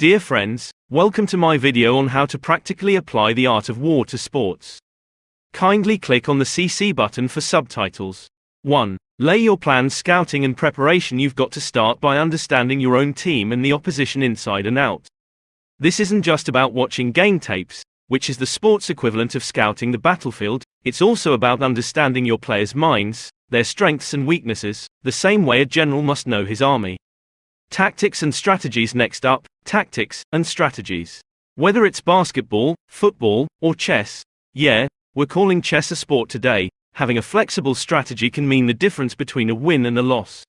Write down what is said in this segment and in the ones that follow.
Dear friends, welcome to my video on how to practically apply the art of war to sports. Kindly click on the CC button for subtitles. 1. Lay your plans. Scouting and preparation. You've got to start by understanding your own team and the opposition inside and out. This isn't just about watching game tapes, which is the sports equivalent of scouting the battlefield. It's also about understanding your players' minds, their strengths and weaknesses, the same way a general must know his army. Tactics and strategies. Next up, tactics and strategies. Whether it's basketball, football, or chess, yeah, we're calling chess a sport today, having a flexible strategy can mean the difference between a win and a loss.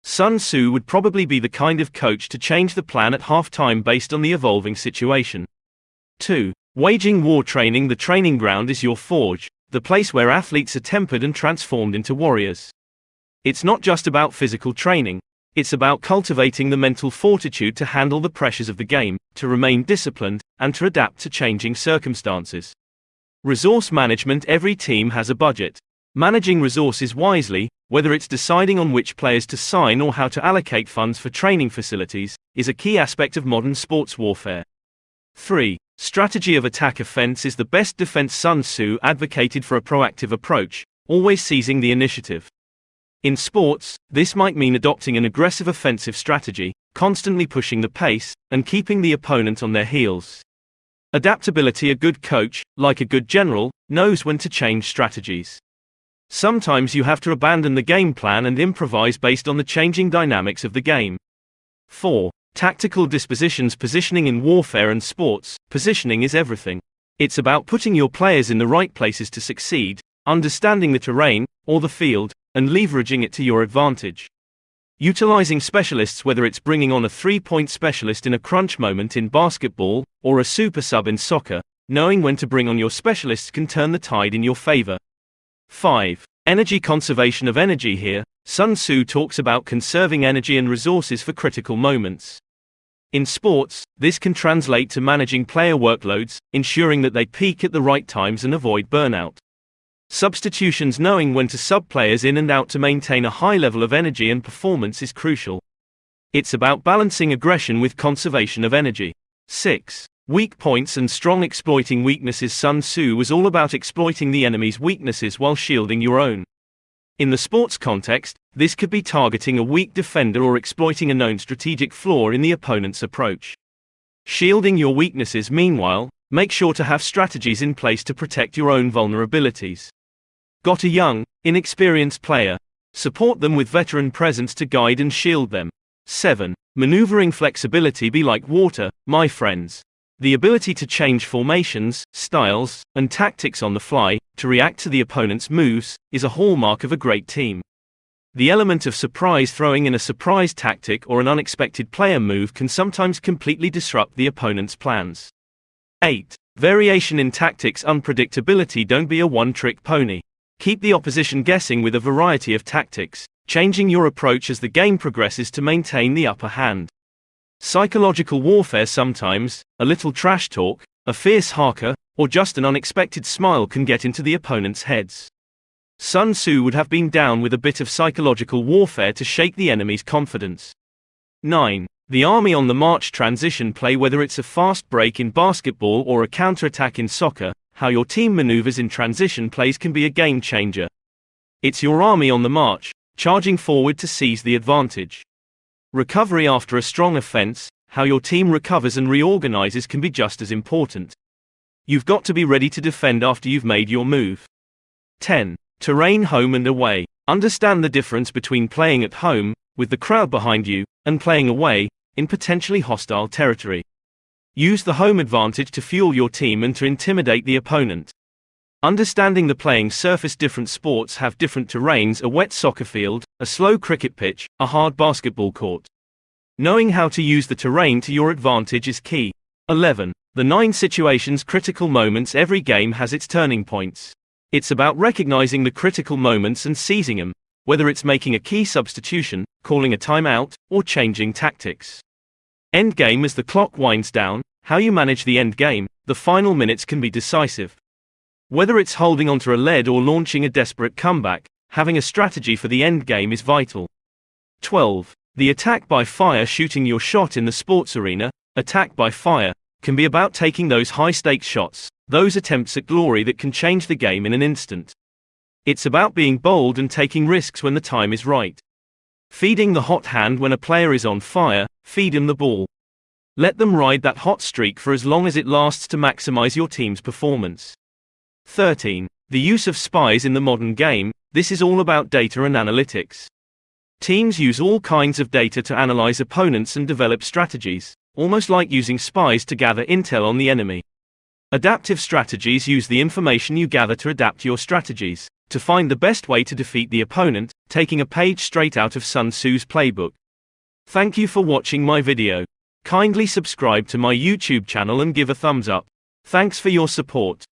Sun Tzu would probably be the kind of coach to change the plan at halftime based on the evolving situation. 2. Waging war. Training. The training ground is your forge, the place where athletes are tempered and transformed into warriors. It's not just about physical training. It's about cultivating the mental fortitude to handle the pressures of the game, to remain disciplined, and to adapt to changing circumstances. Resource management. Every team has a budget. Managing resources wisely, whether it's deciding on which players to sign or how to allocate funds for training facilities, is a key aspect of modern sports warfare. 3. Strategy of attack. Offense is the best defense. Sun Tzu advocated for a proactive approach, always seizing the initiative. In sports, this might mean adopting an aggressive offensive strategy, constantly pushing the pace, and keeping the opponent on their heels. Adaptability. A good coach, like a good general, knows when to change strategies. Sometimes you have to abandon the game plan and improvise based on the changing dynamics of the game. 4. Tactical dispositions. Positioning. In warfare and sports, positioning is everything. It's about putting your players in the right places to succeed, understanding the terrain, or the field, and leveraging it to your advantage. Utilizing specialists. Whether it's bringing on a three-point specialist in a crunch moment in basketball, or a super sub in soccer, knowing when to bring on your specialists can turn the tide in your favor. 5. Energy. Conservation of energy. Here, Sun Tzu talks about conserving energy and resources for critical moments. In sports, this can translate to managing player workloads, ensuring that they peak at the right times and avoid burnout. Substitutions. Knowing when to sub players in and out to maintain a high level of energy and performance is crucial. It's about balancing aggression with conservation of energy. 6. Weak points and strong. Exploiting weaknesses. Sun Tzu was all about exploiting the enemy's weaknesses while shielding your own. In the sports context, this could be targeting a weak defender or exploiting a known strategic flaw in the opponent's approach. Shielding your weaknesses. Meanwhile, make sure to have strategies in place to protect your own vulnerabilities. Got a young, inexperienced player? Support them with veteran presence to guide and shield them. 7. Maneuvering. Flexibility. Be like water, my friends. The ability to change formations, styles, and tactics on the fly, to react to the opponent's moves, is a hallmark of a great team. The element of surprise. Throwing in a surprise tactic or an unexpected player move can sometimes completely disrupt the opponent's plans. 8. Variation in tactics. Unpredictability. Don't be a one-trick pony. Keep the opposition guessing with a variety of tactics, changing your approach as the game progresses to maintain the upper hand. Psychological warfare. Sometimes, a little trash talk, a fierce haka, or just an unexpected smile can get into the opponent's heads. Sun Tzu would have been down with a bit of psychological warfare to shake the enemy's confidence. 9. The army on the march. Transition play. Whether it's a fast break in basketball or a counterattack in soccer, how your team maneuvers in transition plays can be a game changer. It's your army on the march, charging forward to seize the advantage. Recovery. After a strong offense, how your team recovers and reorganizes can be just as important. You've got to be ready to defend after you've made your move. 10. Terrain. Home and away. Understand the difference between playing at home, with the crowd behind you, and playing away, in potentially hostile territory. Use the home advantage to fuel your team and to intimidate the opponent. Understanding the playing surface. Different sports have different terrains. A wet soccer field, a slow cricket pitch, a hard basketball court. Knowing how to use the terrain to your advantage is key. 11. The 9 situations. Critical moments. Every game has its turning points. It's about recognizing the critical moments and seizing them, whether it's making a key substitution, calling a timeout, or changing tactics. Endgame. As the clock winds down, how you manage the endgame, the final minutes can be decisive. Whether it's holding onto a lead or launching a desperate comeback, having a strategy for the endgame is vital. 12. The attack by fire. Shooting your shot in the sports arena, Attack by fire can be about taking those high-stakes shots, those attempts at glory that can change the game in an instant. It's about being bold and taking risks when the time is right. Feeding the hot hand when a player is on fire, feed him the ball. Let them ride that hot streak for as long as it lasts to maximize your team's performance. 13. The use of spies in the modern game. This is all about data and analytics. Teams use all kinds of data to analyze opponents and develop strategies, almost like using spies to gather intel on the enemy. Adaptive strategies use the information you gather to adapt your strategies, to find the best way to defeat the opponent, taking a page straight out of Sun Tzu's playbook. Thank you for watching my video. Kindly subscribe to my YouTube channel and give a thumbs up. Thanks for your support.